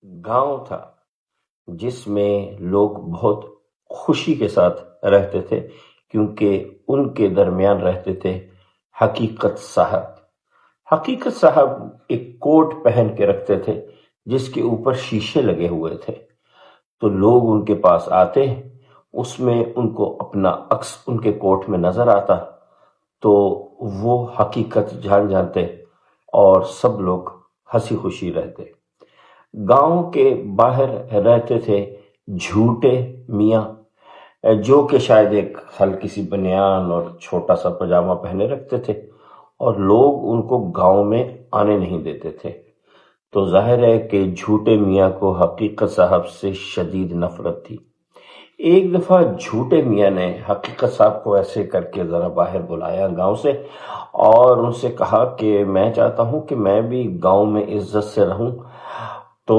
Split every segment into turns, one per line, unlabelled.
گاؤں تھا جس میں لوگ بہت خوشی کے ساتھ رہتے تھے، کیونکہ ان کے درمیان رہتے تھے حقیقت صاحب۔ حقیقت صاحب ایک کوٹ پہن کے رکھتے تھے جس کے اوپر شیشے لگے ہوئے تھے، تو لوگ ان کے پاس آتے، اس میں ان کو اپنا عکس ان کے کوٹ میں نظر آتا تو وہ حقیقت جان جاتے اور سب لوگ ہنسی خوشی رہتے۔ گاؤں کے باہر رہتے تھے جھوٹے میاں، جو کہ شاید ایک ہلکی سی بنیان اور چھوٹا سا پاجامہ پہنے رکھتے تھے، اور لوگ ان کو گاؤں میں آنے نہیں دیتے تھے۔ تو ظاہر ہے کہ جھوٹے میاں کو حقیقت صاحب سے شدید نفرت تھی۔ ایک دفعہ جھوٹے میاں نے حقیقت صاحب کو ایسے کر کے ذرا باہر بلایا گاؤں سے، اور ان سے کہا کہ میں چاہتا ہوں کہ میں بھی گاؤں میں عزت سے رہوں۔ تو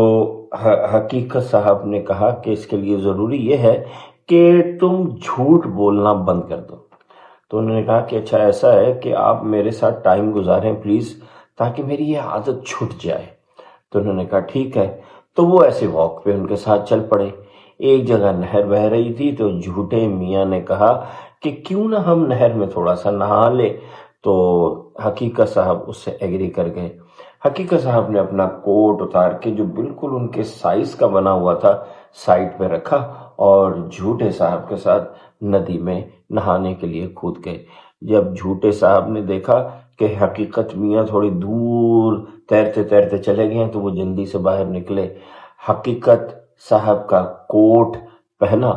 حقیقت صاحب نے کہا کہ اس کے لیے ضروری یہ ہے کہ تم جھوٹ بولنا بند کر دو۔ تو انہوں نے کہا کہ اچھا ایسا ہے کہ آپ میرے ساتھ ٹائم گزاریں پلیز، تاکہ میری یہ عادت چھٹ جائے۔ تو انہوں نے کہا ٹھیک ہے۔ تو وہ ایسے واک پہ ان کے ساتھ چل پڑے۔ ایک جگہ نہر بہہ رہی تھی تو جھوٹے میاں نے کہا کہ کیوں نہ ہم نہر میں تھوڑا سا نہا لے۔ تو حقیقت صاحب اس سے ایگری کر گئے۔ حقیقت صاحب نے اپنا کوٹ اتار کے جو بالکل ان کے سائز کا بنا ہوا تھا سائڈ پہ رکھا، اور جھوٹے صاحب کے ساتھ ندی میں نہانے کے لیے کود گئے۔ جب جھوٹے صاحب نے دیکھا کہ حقیقت میاں تھوڑی دور تیرتے تیرتے چلے گئے ہیں تو وہ جلدی سے باہر نکلے، حقیقت صاحب کا کوٹ پہنا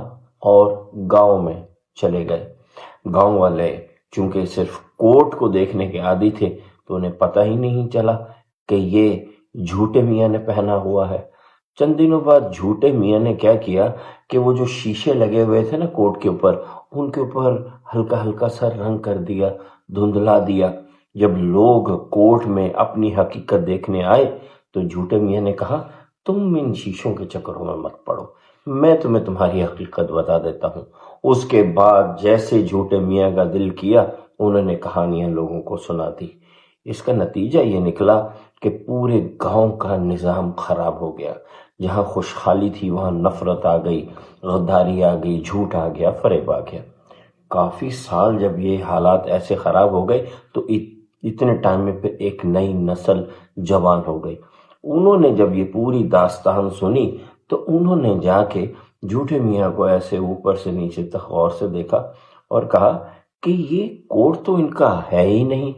اور گاؤں میں چلے گئے۔ گاؤں والے چونکہ صرف کوٹ کو دیکھنے کے عادی تھے تو انہیں پتہ ہی نہیں چلا کہ یہ جھوٹے میاں نے پہنا ہوا ہے۔ چند دنوں بعد جھوٹے میاں نے کیا کیا کہ وہ جو شیشے لگے ہوئے تھے نا کوٹ کے اوپر، ان کے اوپر ہلکا ہلکا سا رنگ کر دیا، دھندلا دیا۔ جب لوگ کوٹ میں اپنی حقیقت دیکھنے آئے تو جھوٹے میاں نے کہا تم ان شیشوں کے چکروں میں مت پڑو، میں تمہیں تمہاری حقیقت بتا دیتا ہوں۔ اس کے بعد جیسے جھوٹے میاں کا دل کیا انہوں نے کہانیاں لوگوں کو سنا دی۔ اس کا نتیجہ یہ نکلا کہ پورے گاؤں کا نظام خراب ہو گیا۔ جہاں خوشحالی تھی وہاں نفرت آ گئی، غداری آ گئی، جھوٹ آ گیا، فریب آ گیا۔ کافی سال جب یہ حالات ایسے خراب ہو گئے تو اتنے ٹائم میں پھر ایک نئی نسل جوان ہو گئی۔ انہوں نے جب یہ پوری داستان سنی تو انہوں نے جا کے جھوٹے میاں کو ایسے اوپر سے نیچے تک غور سے دیکھا اور کہا کہ یہ کوٹ تو ان کا ہے ہی نہیں۔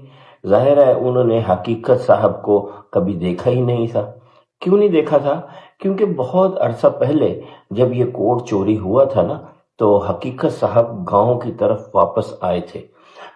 ظاہر ہے انہوں نے حقیقت صاحب کو کبھی دیکھا ہی نہیں تھا۔ کیوں نہیں دیکھا تھا؟ کیونکہ بہت عرصہ پہلے جب یہ کوٹ چوری ہوا تھا نا تو حقیقت صاحب گاؤں کی طرف واپس آئے تھے،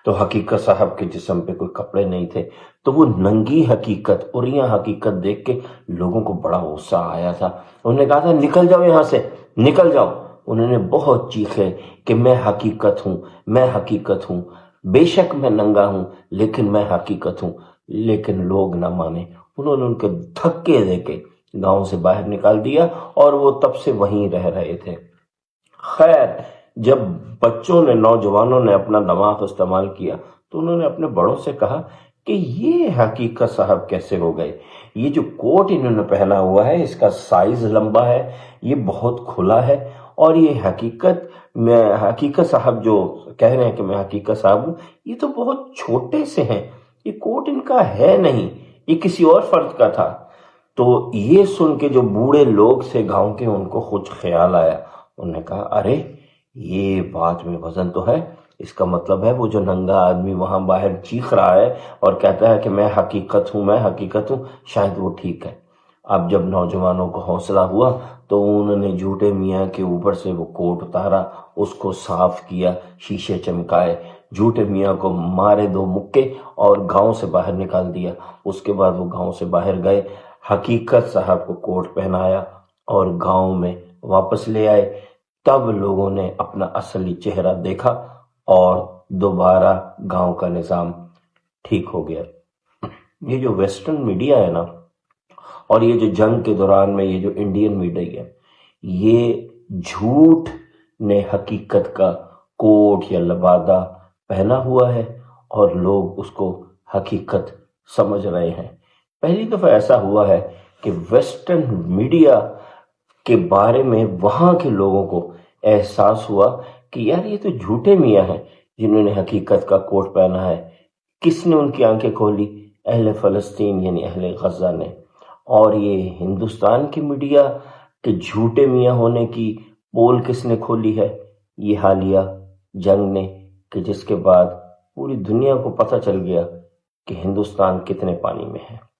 تو حقیقت صاحب کے جسم پہ کوئی کپڑے نہیں تھے، تو وہ ننگی حقیقت اور یہ حقیقت دیکھ کے لوگوں کو بڑا غصہ آیا تھا۔ انہوں نے کہا تھا نکل جاؤ یہاں سے، نکل جاؤ۔ انہوں نے بہت چیخے کہ میں حقیقت ہوں، میں حقیقت ہوں، بے شک میں ننگا ہوں لیکن میں حقیقت ہوں۔ لیکن لوگ نہ مانے، انہوں نے ان کے دھکے دے کے گاؤں سے باہر نکال دیا اور وہ تب سے وہیں رہ رہے تھے۔ خیر، جب بچوں نے، نوجوانوں نے اپنا دماغ استعمال کیا تو انہوں نے اپنے بڑوں سے کہا کہ یہ حقیقت صاحب کیسے ہو گئے؟ یہ جو کوٹ انہوں نے پہنا ہوا ہے اس کا سائز لمبا ہے، یہ بہت کھلا ہے، اور یہ حقیقت صاحب جو کہہ رہے ہیں کہ میں حقیقت صاحب ہوں، یہ تو بہت چھوٹے سے ہیں، یہ کوٹ ان کا ہے نہیں، یہ کسی اور فرد کا تھا۔ تو یہ سن کے جو بوڑھے لوگ تھے گاؤں کے ان کو خود خیال آیا، انہوں نے کہا ارے یہ بات میں وزن تو ہے، اس کا مطلب ہے وہ جو ننگا آدمی وہاں باہر چیخ رہا ہے اور کہتا ہے کہ میں حقیقت ہوں، میں حقیقت ہوں، شاید وہ ٹھیک ہے۔ اب جب نوجوانوں کو حوصلہ ہوا تو انہوں نے جھوٹے میاں کے اوپر سے وہ کوٹ اتارا، اس کو صاف کیا، شیشے چمکائے، جھوٹے میاں کو مارے 2 مکے اور گاؤں سے باہر نکال دیا۔ اس کے بعد وہ گاؤں سے باہر گئے، حقیقت صاحب کو کوٹ پہنایا اور گاؤں میں واپس لے آئے۔ تب لوگوں نے اپنا اصلی چہرہ دیکھا اور دوبارہ گاؤں کا نظام ٹھیک ہو گیا۔ یہ جو ویسٹرن میڈیا ہے نا، اور یہ جو جنگ کے دوران میں یہ جو انڈین میڈیا ہے، یہ جھوٹ نے حقیقت کا کوٹ یا لبادہ پہنا ہوا ہے اور لوگ اس کو حقیقت سمجھ رہے ہیں۔ پہلی دفعہ ایسا ہوا ہے کہ ویسٹرن میڈیا کے بارے میں وہاں کے لوگوں کو احساس ہوا کہ یار یہ تو جھوٹے میاں ہیں جنہوں نے حقیقت کا کوٹ پہنا ہے۔ کس نے ان کی آنکھیں کھولی؟ اہل فلسطین یعنی اہل غزہ نے۔ اور یہ ہندوستان کی میڈیا کے جھوٹے میاں ہونے کی پول کس نے کھولی ہے؟ یہ حالیہ جنگ نے، کہ جس کے بعد پوری دنیا کو پتہ چل گیا کہ ہندوستان کتنے پانی میں ہے۔